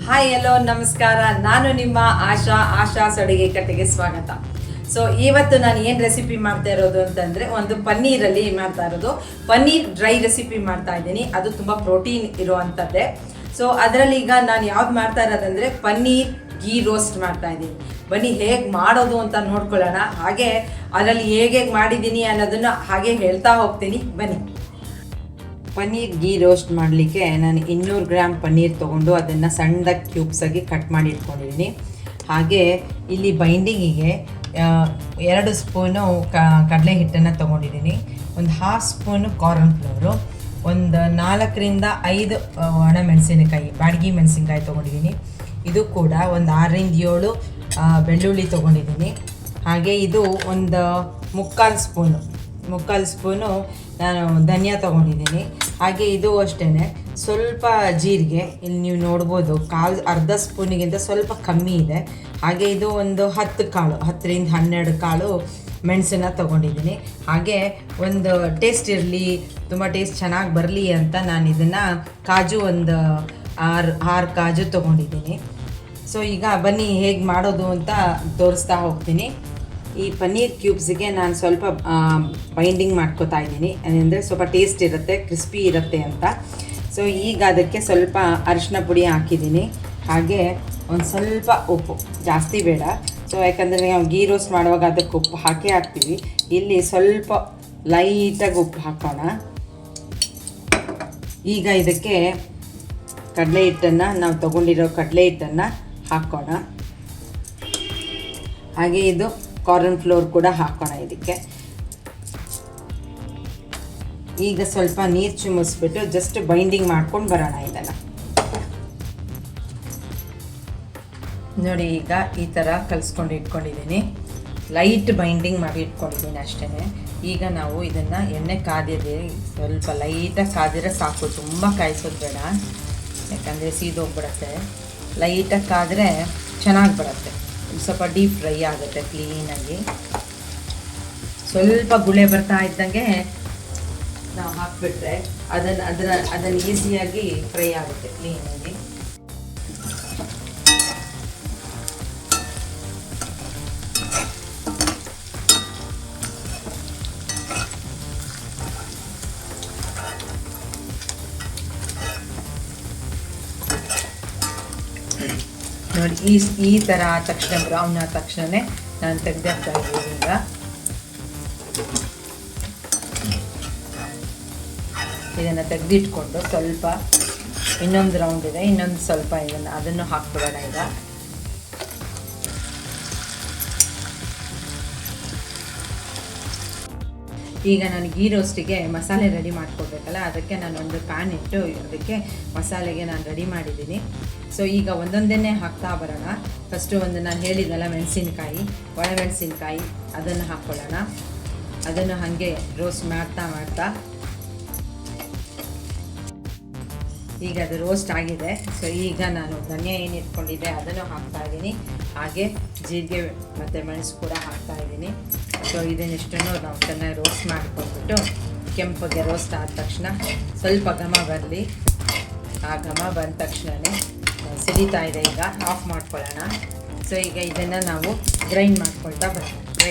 Hi ಎಲ್ಲೋ ನಮಸ್ಕಾರ. ನಾನು ನಿಮ್ಮ ಆಶಾಸ್ ಅಡುಗೆ ಕಟ್ಟೆಗೆ ಸ್ವಾಗತ. ಸೊ ಇವತ್ತು ನಾನು ಏನು ರೆಸಿಪಿ ಮಾಡ್ತಾ ಇರೋದು ಅಂತಂದರೆ, ಒಂದು ಪನ್ನೀರಲ್ಲಿ ಮಾಡ್ತಾ ಇರೋದು ಪನ್ನೀರ್ ಡ್ರೈ ರೆಸಿಪಿ ಮಾಡ್ತಾ ಇದ್ದೀನಿ. ಅದು ತುಂಬ ಪ್ರೋಟೀನ್ ಇರುವಂಥದ್ದೇ. ಸೊ ಅದರಲ್ಲಿ ಈಗ ನಾನು ಯಾವ್ದು ಮಾಡ್ತಾ ಇರೋದಂದರೆ ಪನ್ನೀರ್ ಗೀ ರೋಸ್ಟ್ ಮಾಡ್ತಾ ಇದ್ದೀನಿ. ಬನ್ನಿ ಹೇಗೆ ಮಾಡೋದು ಅಂತ ನೋಡ್ಕೊಳ್ಳೋಣ. ಹಾಗೆ ಅದರಲ್ಲಿ ಹೇಗೆ ಮಾಡಿದ್ದೀನಿ ಅನ್ನೋದನ್ನು ಹಾಗೆ ಹೇಳ್ತಾ ಹೋಗ್ತೀನಿ, ಬನ್ನಿ. ಪನ್ನೀರ್ ಗೀ ರೋಸ್ಟ್ ಮಾಡಲಿಕ್ಕೆ ನಾನು 200 ಗ್ರಾಮ್ ಪನ್ನೀರ್ ತೊಗೊಂಡು ಅದನ್ನು ಸಣ್ಣದಾಗಿ ಕ್ಯೂಬ್ಸಾಗಿ ಕಟ್ ಮಾಡಿ ಇಟ್ಕೊಂಡಿದ್ದೀನಿ. ಹಾಗೆ ಇಲ್ಲಿ ಬೈಂಡಿಂಗಿಗೆ 2 ಸ್ಪೂನು ಕಡಲೆ ಹಿಟ್ಟನ್ನು ತೊಗೊಂಡಿದ್ದೀನಿ, ಒಂದು 1/2 ಸ್ಪೂನು ಕಾರ್ನ್ ಫ್ಲವರು, ಒಂದು 4ರಿಂದ 5 ಒಣಮೆಣಸಿನಕಾಯಿ ಬ್ಯಾಡಗಿ ಮೆಣಸಿನ್ಕಾಯಿ ತೊಗೊಂಡಿದ್ದೀನಿ. ಇದು ಕೂಡ ಒಂದು 6ರಿಂದ 7 ಬೆಳ್ಳುಳ್ಳಿ ತೊಗೊಂಡಿದ್ದೀನಿ. ಹಾಗೆ ಇದು ಒಂದು ಮುಕ್ಕಾಲು ಸ್ಪೂನು ನಾನು ಧನಿಯಾ ತೊಗೊಂಡಿದ್ದೀನಿ. ಹಾಗೆ ಇದು ಅಷ್ಟೇ ಸ್ವಲ್ಪ ಜೀರಿಗೆ, ಇಲ್ಲಿ ನೀವು ನೋಡ್ಬೋದು ಅರ್ಧ ಸ್ಪೂನಿಗಿಂತ ಸ್ವಲ್ಪ ಕಮ್ಮಿ ಇದೆ. ಹಾಗೆ ಇದು ಒಂದು 10ರಿಂದ 12 ಕಾಳು ಮೆಣಸನ್ನು ತೊಗೊಂಡಿದ್ದೀನಿ. ಹಾಗೆ ಒಂದು ಟೇಸ್ಟ್ ಇರಲಿ, ತುಂಬ ಟೇಸ್ಟ್ ಚೆನ್ನಾಗಿ ಬರಲಿ ಅಂತ ನಾನು ಇದನ್ನು ಕಾಜು ಒಂದು 6 ಕಾಜು ತೊಗೊಂಡಿದ್ದೀನಿ. ಸೊ ಈಗ ಬನ್ನಿ ಹೇಗೆ ಮಾಡೋದು ಅಂತ ತೋರಿಸ್ತಾ ಹೋಗ್ತೀನಿ. ಈ ಪನ್ನೀರ್ ಕ್ಯೂಬ್ಸಿಗೆ ನಾನು ಸ್ವಲ್ಪ ಬೈಂಡಿಂಗ್ ಮಾಡ್ಕೋತಾ ಇದ್ದೀನಿ, ಅಂದರೆ ಸ್ವಲ್ಪ ಟೇಸ್ಟ್ ಇರುತ್ತೆ, ಕ್ರಿಸ್ಪಿ ಇರುತ್ತೆ ಅಂತ. ಸೊ ಈಗ ಅದಕ್ಕೆ ಸ್ವಲ್ಪ ಅರಿಶಿನ ಪುಡಿ ಹಾಕಿದ್ದೀನಿ. ಹಾಗೆ ಒಂದು ಸ್ವಲ್ಪ ಉಪ್ಪು, ಜಾಸ್ತಿ ಬೇಡ. ಸೊ ಯಾಕಂದರೆ ನಾವು ಗೀ ರೋಸ್ಟ್ ಮಾಡುವಾಗ ಅದಕ್ಕೆ ಉಪ್ಪು ಹಾಕ್ತೀವಿ. ಇಲ್ಲಿ ಸ್ವಲ್ಪ ಲೈಟಾಗಿ ಉಪ್ಪು ಹಾಕೋಣ. ಈಗ ಇದಕ್ಕೆ ಕಡಲೆ ಹಿಟ್ಟನ್ನು, ನಾವು ತೊಗೊಂಡಿರೋ ಕಡಲೆ ಹಿಟ್ಟನ್ನು ಹಾಕೋಣ. ಹಾಗೆ ಇದು ಕಾರ್ನ್ ಫ್ಲೋರ್ ಕೂಡ ಹಾಕೋಣ ಇದಕ್ಕೆ. ಈಗ ಸ್ವಲ್ಪ ನೀರು ಚಿಮ್ಮಿಸ್ಬಿಟ್ಟು ಜಸ್ಟ್ ಬೈಂಡಿಂಗ್ ಮಾಡ್ಕೊಂಡು ಬರೋಣ ಇದನ್ನು. ನೋಡಿ, ಈಗ ಈ ಥರ ಕಲಿಸ್ಕೊಂಡು ಇಟ್ಕೊಂಡಿದ್ದೀನಿ, ಲೈಟ್ ಬೈಂಡಿಂಗ್ ಮಾಡಿ ಇಟ್ಕೊಂಡಿದ್ದೀನಿ ಅಷ್ಟೇ. ಈಗ ನಾವು ಇದನ್ನು ಎಣ್ಣೆ ಕಾದಿದೆ, ಸ್ವಲ್ಪ ಲೈಟಾಗಿ ಕಾದಿರೋ ಸಾಕು, ತುಂಬ ಕಾಯಿಸೋದು ಬೇಡ, ಯಾಕಂದರೆ ಸೀದೋಗ್ಬಿಡತ್ತೆ. ಲೈಟಾಗಿ ಕಾದರೆ ಚೆನ್ನಾಗಿ ಬರುತ್ತೆ, ಸ್ವಲ್ಪ ಡೀಪ್ ಫ್ರೈ ಆಗುತ್ತೆ ಕ್ಲೀನಾಗಿ. ಸ್ವಲ್ಪ ಗುಳೆ ಬರ್ತಾ ಇದ್ದಂಗೆ ನಾವು ಹಾಕಿಬಿಟ್ರೆ ಅದನ್ನು ಈಸಿಯಾಗಿ ಫ್ರೈ ಆಗುತ್ತೆ ಕ್ಲೀನಾಗಿ. ನೋಡಿ, ಈ ಥರ ಆದ ತಕ್ಷಣ, ಬ್ರೌನ್ ಆದ ತಕ್ಷಣವೇ ನಾನು ತೆಗೆದಾಕ್ತಾ ಇದ್ದೀನಿ. ಈಗ ಇದನ್ನು ತೆಗೆದಿಟ್ಕೊಂಡು ಸ್ವಲ್ಪ ಇನ್ನೊಂದು ರೌಂಡ್ ಇದೆ, ಇನ್ನೊಂದು ಸ್ವಲ್ಪ ಅದನ್ನು ಹಾಕ್ಬಿಡೋಣ. ಈಗ ನಾನು ಗೀ ರೋಸ್ಟಿಗೆ ಮಸಾಲೆ ರೆಡಿ ಮಾಡ್ಕೊಳ್ಬೇಕಲ್ಲ, ಅದಕ್ಕೆ ನಾನು ಒಂದು ಪ್ಯಾನ್ ಇಟ್ಟು ಅದಕ್ಕೆ ಮಸಾಲೆಗೆ ನಾನು ರೆಡಿ ಮಾಡಿದ್ದೀನಿ. ಸೊ ಈಗ ಒಂದೊಂದೇ ಹಾಕ್ತಾ ಬರೋಣ. ಫಸ್ಟು ಒಂದು ನಾನು ಹೇಳಿದ್ನಲ್ಲ ಮೆಣಸಿನ್ಕಾಯಿ, ಒಣಮೆಣಸಿನ್ಕಾಯಿ, ಅದನ್ನು ಹಾಕ್ಕೊಳ್ಳೋಣ. ಅದನ್ನು ಹಾಗೆ ರೋಸ್ಟ್ ಮಾಡ್ತಾ ಈಗ ಅದು ರೋಸ್ಟ್ ಆಗಿದೆ. ಸೊ ಈಗ ನಾನು ಧನಿಯಾ ಏನು ಇಟ್ಕೊಂಡಿದ್ದೆ ಅದನ್ನು ಹಾಕ್ತಾಯಿದ್ದೀನಿ. ಹಾಗೆ ಜೀರಿಗೆ ಮತ್ತು ಮೆಣಸು ಕೂಡ ಹಾಕ್ತಾಯಿದ್ದೀನಿ. ಸೊ ಇದನ್ನಿಷ್ಟನ್ನು ನಾವು ಚೆನ್ನಾಗಿ ರೋಸ್ಟ್ ಮಾಡಿಕೊಂಡ್ಬಿಟ್ಟು ಕೆಂಪಗೆ ರೋಸ್ಟ್ ಆದ ತಕ್ಷಣ ಸ್ವಲ್ಪ ಘಮ ಬರಲಿ. ಆ ಘಮ ಬಂದ ತಕ್ಷಣವೇ ಸಿಡಿತಾ ಇದೆ, ಈಗ ಆಫ್ ಮಾಡ್ಕೊಳ್ಳೋಣ. ಸೊ ಈಗ ಇದನ್ನು ನಾವು ಗ್ರೈಂಡ್ ಮಾಡ್ಕೊಳ್ತಾ ಬರೋಣ.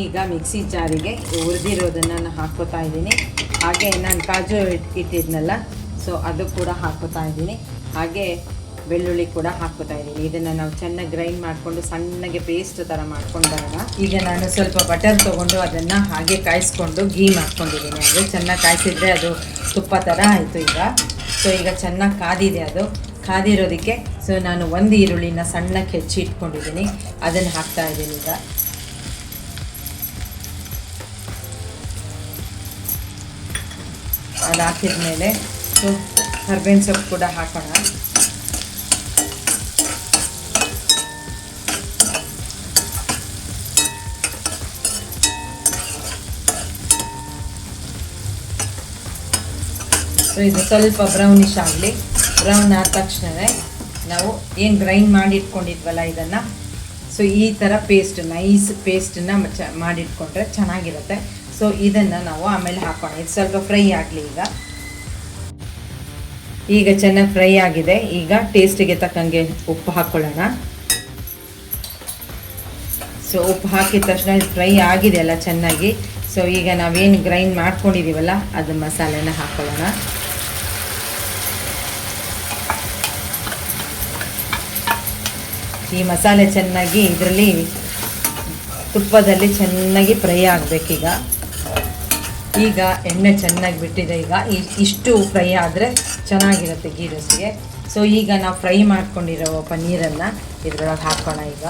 ಈಗ ಮಿಕ್ಸಿ ಜಾರಿಗೆ ಹುರಿದಿರೋದನ್ನು ನಾನು ಹಾಕ್ಕೋತಾ ಇದ್ದೀನಿ. ಹಾಗೆ ನಾನು ಕಾಜು ಇಟ್ಟಿದ್ನಲ್ಲ, ಸೊ ಅದು ಕೂಡ ಹಾಕ್ಕೋತಾ ಇದ್ದೀನಿ. ಹಾಗೆ ಬೆಳ್ಳುಳ್ಳಿ ಕೂಡ ಹಾಕ್ಕೋತಾ ಇದ್ದೀನಿ. ಇದನ್ನು ನಾವು ಚೆನ್ನಾಗಿ ಗ್ರೈಂಡ್ ಮಾಡಿಕೊಂಡು ಸಣ್ಣಗೆ ಪೇಸ್ಟ್ ಥರ ಮಾಡ್ಕೊಂಡು ಬರೋಣ. ಈಗ ನಾನು ಸ್ವಲ್ಪ ಬಟರ್ ತೊಗೊಂಡು ಅದನ್ನು ಹಾಗೆ ಕಾಯಿಸ್ಕೊಂಡು ಗೀ ಮಾಡ್ಕೊಂಡಿದ್ದೀನಿ. ಅದು ಚೆನ್ನಾಗಿ ಕಾಯಿಸಿದ್ರೆ ಅದು ತುಪ್ಪ ಥರ ಆಯಿತು ಈಗ. ಸೊ ಈಗ ಚೆನ್ನಾಗಿ ಕಾದಿದೆ, ಅದು ಕಾದಿರೋದಕ್ಕೆ ಸೊ ನಾನು ಒಂದು ಈರುಳ್ಳಿನ ಸಣ್ಣಕ್ಕೆ ಹೆಚ್ಚಿ ಇಟ್ಕೊಂಡಿದ್ದೀನಿ, ಅದನ್ನು ಹಾಕ್ತಾ ಇದ್ದೀನಿ. ಈಗ ಅದು ಹಾಕಿದ ಮೇಲೆ ಸೊ ಕರ್ಬೇವಿನ ಸೊಪ್ಪು ಕೂಡ ಹಾಕೋಣ. ಸೊ ಇದು ಸ್ವಲ್ಪ ಬ್ರೌನಿಶ್ ಆಗಲಿ. ಬ್ರೌನ್ ಆದ ತಕ್ಷಣವೇ ನಾವು ಏನು ಗ್ರೈಂಡ್ ಮಾಡಿ ಇಟ್ಕೊಂಡಿದ್ವಲ್ಲ ಇದನ್ನು, ಸೊ ಈ ಥರ ನೈಸ್ ಪೇಸ್ಟನ್ನು ಮಾಡಿಟ್ಕೊಂಡ್ರೆ ಚೆನ್ನಾಗಿರುತ್ತೆ. ಸೊ ಇದನ್ನು ನಾವು ಆಮೇಲೆ ಹಾಕೋಣ. ಇದು ಸ್ವಲ್ಪ ಫ್ರೈ ಆಗಲಿ. ಈಗ ಚೆನ್ನಾಗಿ ಫ್ರೈ ಆಗಿದೆ. ಈಗ ಟೇಸ್ಟಿಗೆ ತಕ್ಕಂಗೆ ಉಪ್ಪು ಹಾಕ್ಕೊಳ್ಳೋಣ. ಸೊ ಉಪ್ಪು ಹಾಕಿದ ತಕ್ಷಣ ಫ್ರೈ ಆಗಿದೆ ಅಲ್ಲ ಚೆನ್ನಾಗಿ. ಸೊ ಈಗ ನಾವೇನು ಗ್ರೈಂಡ್ ಮಾಡ್ಕೊಂಡಿದ್ದೀವಲ್ಲ ಅದು ಮಸಾಲೆನ ಹಾಕ್ಕೊಳ್ಳೋಣ. ಈ ಮಸಾಲೆ ಚೆನ್ನಾಗಿ ಇದರಲ್ಲಿ ತುಪ್ಪದಲ್ಲಿ ಚೆನ್ನಾಗಿ ಫ್ರೈ ಆಗಬೇಕೀಗ. ಈಗ ಎಣ್ಣೆ ಚೆನ್ನಾಗಿ ಬಿಟ್ಟಿದೆ. ಈಗ ಇಷ್ಟು ಫ್ರೈ ಆದರೆ ಚೆನ್ನಾಗಿರುತ್ತೆ ಗೀ ರೋಸ್ಟ್ಗೆ. ಸೊ ಈಗ ನಾವು ಫ್ರೈ ಮಾಡ್ಕೊಂಡಿರೋ ಪನ್ನೀರನ್ನು ಇದ್ರೊಳಗೆ ಹಾಕೋಣ. ಈಗ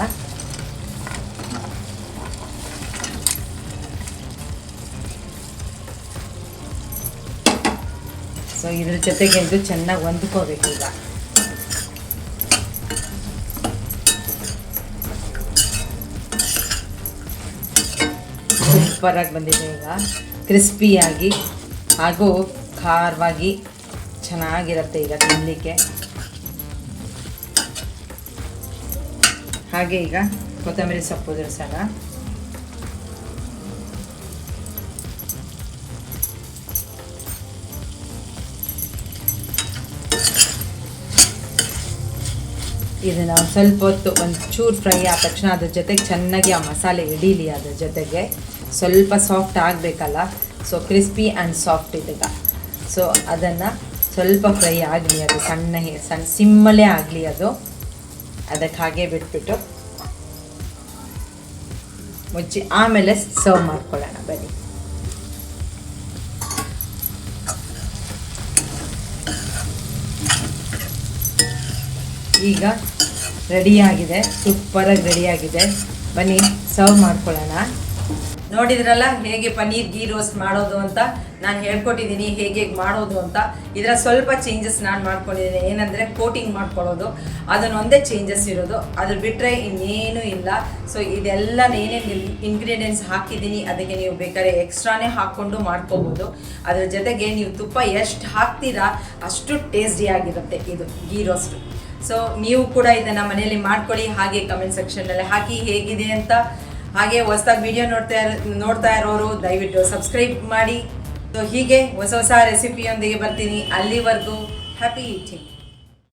ಸೊ ಇದ್ರ ಜೊತೆಗೆ ಇದು ಚೆನ್ನಾಗಿ ಹೊಂದ್ಕೋಬೇಕು. ಈಗ ಸೂಪರಾಗಿ ಬಂದಿದೆ. ಈಗ ಕ್ರಿಸ್ಪಿಯಾಗಿ ಹಾಗೂ ಖಾರವಾಗಿ ಚೆನ್ನಾಗಿರುತ್ತೆ ಈಗ ತಿನ್ನಲಿಕ್ಕೆ. ಹಾಗೆ ಈಗ ಕೊತ್ತಂಬರಿ ಸೊಪ್ಪು ಉದುರಿಸೋಣ. ಇದು ನಾವು ಸ್ವಲ್ಪ ಹೊತ್ತು ಒಂಚೂರು ಫ್ರೈ ಆದ ತಕ್ಷಣ ಅದ್ರ ಜೊತೆಗೆ ಚೆನ್ನಾಗಿ ಆ ಮಸಾಲೆ ಹಿಡೀಲಿ. ಅದ್ರ ಜೊತೆಗೆ ಸ್ವಲ್ಪ ಸಾಫ್ಟ್ ಆಗಬೇಕಲ್ಲ. ಸೊ ಕ್ರಿಸ್ಪಿ ಆ್ಯಂಡ್ ಸಾಫ್ಟ್ ಇದೀಗ. ಸೊ ಅದನ್ನು ಸ್ವಲ್ಪ ಫ್ರೈ ಆಗಲಿ. ಅದು ಸಣ್ಣ ಸಿಮ್ಮಲ್ಲೇ ಆಗಲಿ. ಅದಕ್ಕೆ ಹಾಗೆ ಬಿಟ್ಬಿಟ್ಟು ಮುಚ್ಚಿ ಆಮೇಲೆ ಸರ್ವ್ ಮಾಡ್ಕೊಳ್ಳೋಣ ಬನ್ನಿ. ಈಗ ರೆಡಿಯಾಗಿದೆ, ಸೂಪರಾಗಿ ರೆಡಿಯಾಗಿದೆ. ಬನ್ನಿ ಸರ್ವ್ ಮಾಡ್ಕೊಳ್ಳೋಣ. ನೋಡಿದ್ರಲ್ಲ ಹೇಗೆ ಪನ್ನೀರ್ ಗೀ ರೋಸ್ಟ್ ಮಾಡೋದು ಅಂತ. ನಾನು ಹೇಳ್ಕೊಟ್ಟಿದ್ದೀನಿ ಹೇಗೆ ಮಾಡೋದು ಅಂತ. ಇದರ ಸ್ವಲ್ಪ ಚೇಂಜಸ್ ನಾನು ಮಾಡ್ಕೊಂಡಿದ್ದೀನಿ. ಏನಂದರೆ ಕೋಟಿಂಗ್ ಮಾಡ್ಕೊಳ್ಳೋದು, ಅದನ್ನೊಂದೇ ಚೇಂಜಸ್ ಇರೋದು. ಅದ್ರ ಬಿಟ್ಟರೆ ಇನ್ನೇನು ಇಲ್ಲ. ಸೊ ಇದೆಲ್ಲ ಏನೇನು ಇಂಗ್ರೀಡಿಯೆಂಟ್ಸ್ ಹಾಕಿದ್ದೀನಿ ಅದಕ್ಕೆ ನೀವು ಬೇಕಾದ್ರೆ ಎಕ್ಸ್ಟ್ರಾನೇ ಹಾಕ್ಕೊಂಡು ಮಾಡ್ಕೋಬೋದು. ಅದ್ರ ಜೊತೆಗೆ ನೀವು ತುಪ್ಪ ಎಷ್ಟು ಹಾಕ್ತೀರಾ ಅಷ್ಟು ಟೇಸ್ಟಿಯಾಗಿರುತ್ತೆ ಇದು ಗೀ ರೋಸ್ಟ್. ಸೊ ನೀವು ಕೂಡ ಇದನ್ನು ಮನೆಯಲ್ಲಿ ಮಾಡ್ಕೊಳ್ಳಿ. ಹಾಗೆ ಕಮೆಂಟ್ ಸೆಕ್ಷನ್ನಲ್ಲಿ ಹಾಕಿ ಹೇಗಿದೆ ಅಂತ. ಹಾಗೆ ಹೊಸದಾಗಿ ವಿಡಿಯೋ ನೋಡ್ತಾ ಇರೋರು ದಯವಿಟ್ಟು ಸಬ್ಸ್ಕ್ರೈಬ್ ಮಾಡಿ. ಸೊ ಹೀಗೆ ಹೊಸ ರೆಸಿಪಿಯೊಂದಿಗೆ ಬರ್ತೀನಿ. ಅಲ್ಲಿವರೆಗೂ ಹ್ಯಾಪಿ ಈಟಿಂಗ್.